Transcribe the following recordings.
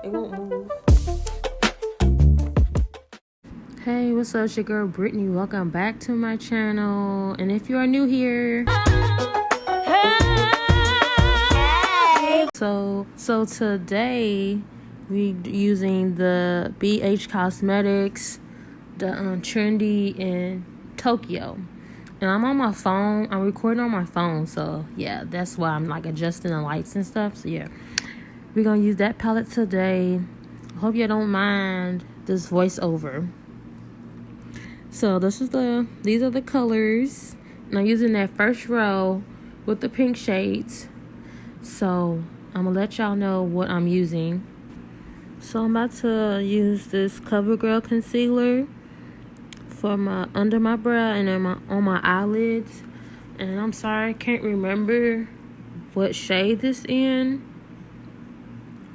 It won't move. Hey, what's up? It's your girl Brittany. Welcome back to my channel. And if you are new here, hey. So today we using the Cosmetics, the Trendy in Tokyo. And I'm on my phone. I'm recording on my phone. So yeah, that's why I'm like adjusting the lights and stuff. So yeah, we're gonna use that palette today. Hope you don't mind this voiceover. So these are the colors, and I'm using that first row with the pink shades. So I'm gonna let y'all know what I'm using. So I'm about to use this CoverGirl concealer for my under my brow and then on my eyelids. And I'm sorry, I can't remember what shade this in.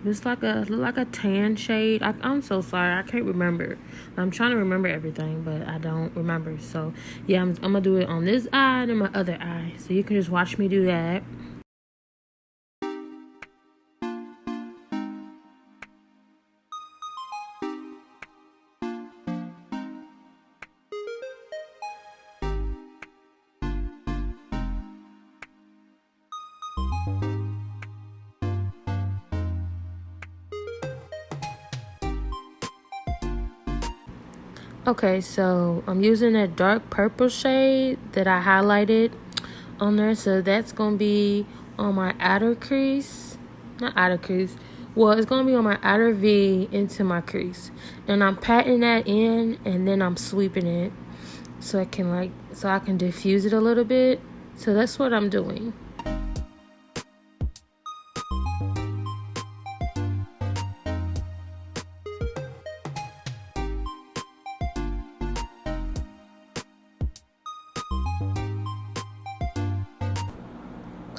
It's like a tan shade. I'm so sorry, I can't remember. I'm trying to remember everything, but I don't remember. So yeah, I'm gonna do it on this eye and my other eye. So you can just watch me do that. Okay, so I'm using that dark purple shade that I highlighted on there. So that's going to be on my outer crease. Not outer crease. Well, it's going to be on my outer V into my crease. And I'm patting that in and then I'm sweeping it so I can diffuse it a little bit. So that's what I'm doing.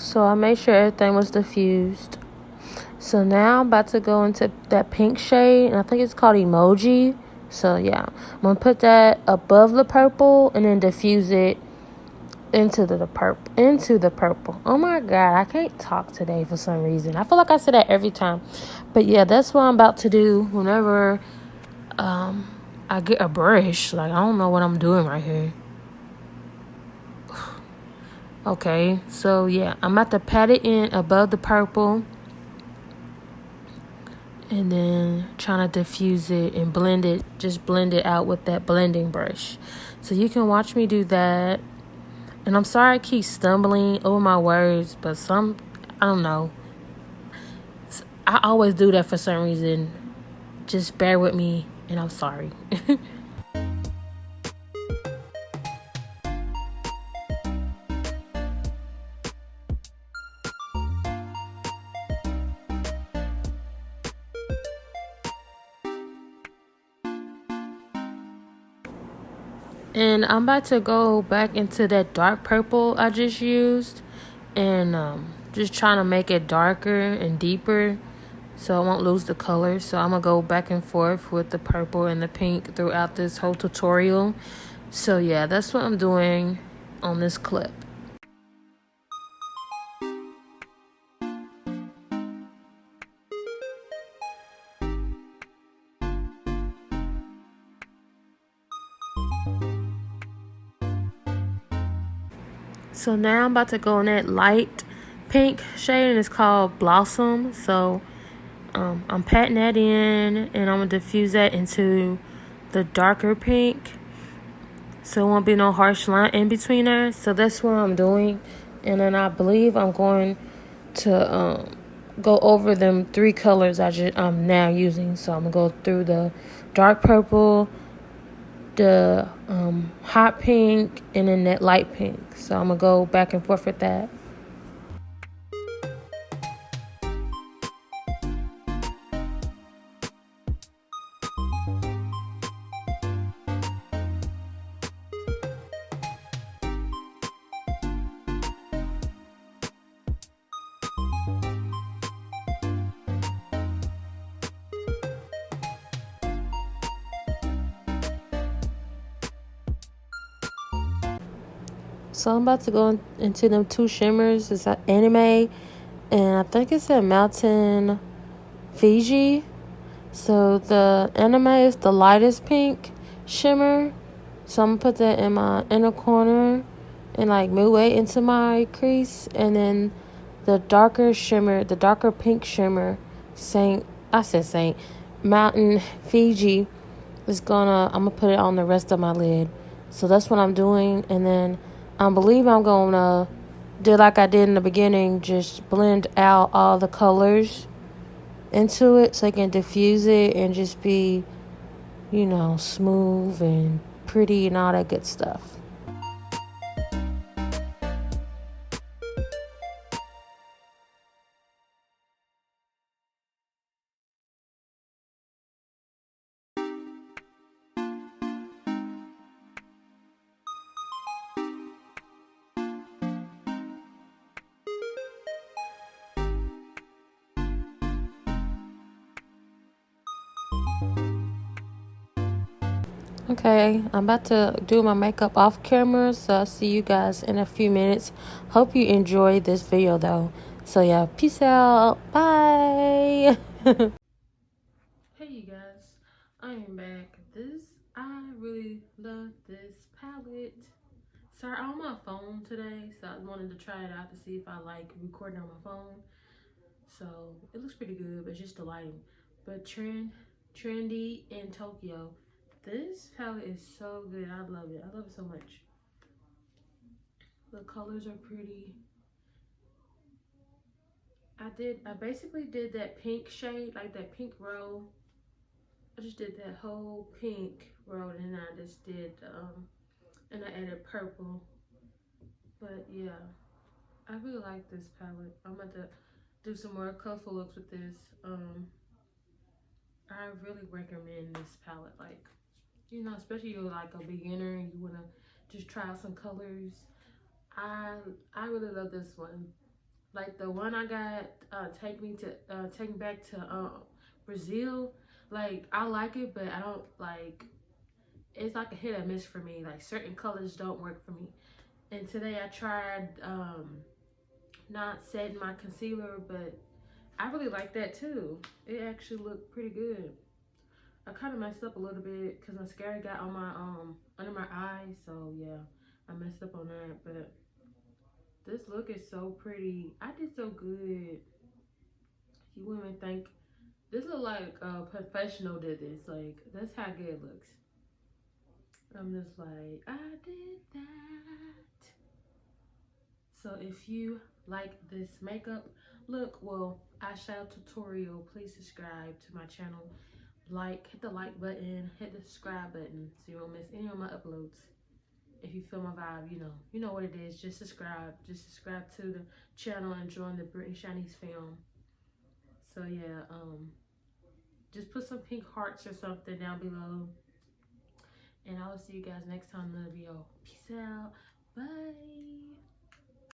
So I made sure everything was diffused. So now I'm about to go into that pink shade, and I think it's called Emoji. So yeah, I'm gonna put that above the purple and then diffuse it into the purple. Oh my god, I can't talk today for some reason. I feel like I say that every time. But yeah, that's what I'm about to do whenever I get a brush. Like, I don't know what I'm doing right here. Okay, so yeah, I'm about to pat it in above the purple and then trying to diffuse it and blend it out with that blending brush. So you can watch me do that. And I'm sorry I keep stumbling over my words, but I don't know. I always do that for some reason. Just bear with me, and I'm sorry. And I'm about to go back into that dark purple I just used and just trying to make it darker and deeper so I won't lose the color. So I'm going to go back and forth with the purple and the pink throughout this whole tutorial. So yeah, that's what I'm doing on this clip. So now I'm about to go in that light pink shade, and it's called Blossom. So I'm patting that in, and I'm going to diffuse that into the darker pink. So it won't be no harsh line in between there. So that's what I'm doing. And then I believe I'm going to go over them 3 colors I'm now using. So I'm going to go through the dark purple, the hot pink, and then that light pink. So I'm gonna go back and forth with that. So I'm about to go into them 2 shimmers. It's anime, and I think it's a Mountain Fiji. So the anime is the lightest pink shimmer. So I'm gonna put that in my inner corner and like midway into my crease. And then the darker shimmer, the darker pink shimmer, Saint Mountain Fiji I'm gonna put it on the rest of my lid. So that's what I'm doing. And then I believe I'm gonna do like I did in the beginning, just blend out all the colors into it so I can diffuse it and just be, smooth and pretty and all that good stuff. Okay, I'm about to do my makeup off camera, so I'll see you guys in a few minutes. Hope you enjoyed this video though. So yeah, peace out. Bye. Hey you guys, I am back. I really love this palette. Sorry, I'm on my phone today, so I wanted to try it out to see if I like recording on my phone. So it looks pretty good, but it's just the lighting. But Trendy in Tokyo. This palette is so good. I love it. I love it so much. The colors are pretty. I basically did that pink shade, like that pink row. I just did that whole pink row, and then I just did, and I added purple. But yeah, I really like this palette. I'm about to do some more colorful looks with this. I really recommend this palette. Like, especially you're like a beginner and you wanna just try out some colors. I really love this one. Like the one I got, take me back to Brazil. Like I like it, but I don't like. It's like a hit or miss for me. Like certain colors don't work for me. And today I tried not setting my concealer, but I really like that too. It actually looked pretty good. I kind of messed up a little bit because mascara got on my under my eye, so yeah, I messed up on that. But this look is so pretty. I did so good. You wouldn't think this look like a professional did this. Like that's how good it looks. I'm just like I did that. So if you like this makeup look, well, eyeshadow tutorial, please subscribe to my channel. Hit the like button, hit the subscribe button so you won't miss any of my uploads. If you feel my vibe, you know what it is. Just subscribe. Just subscribe to the channel and join the Britney.Shanicee fam. So yeah, just put some pink hearts or something down below. And I will see you guys next time in the video. Peace out. Bye.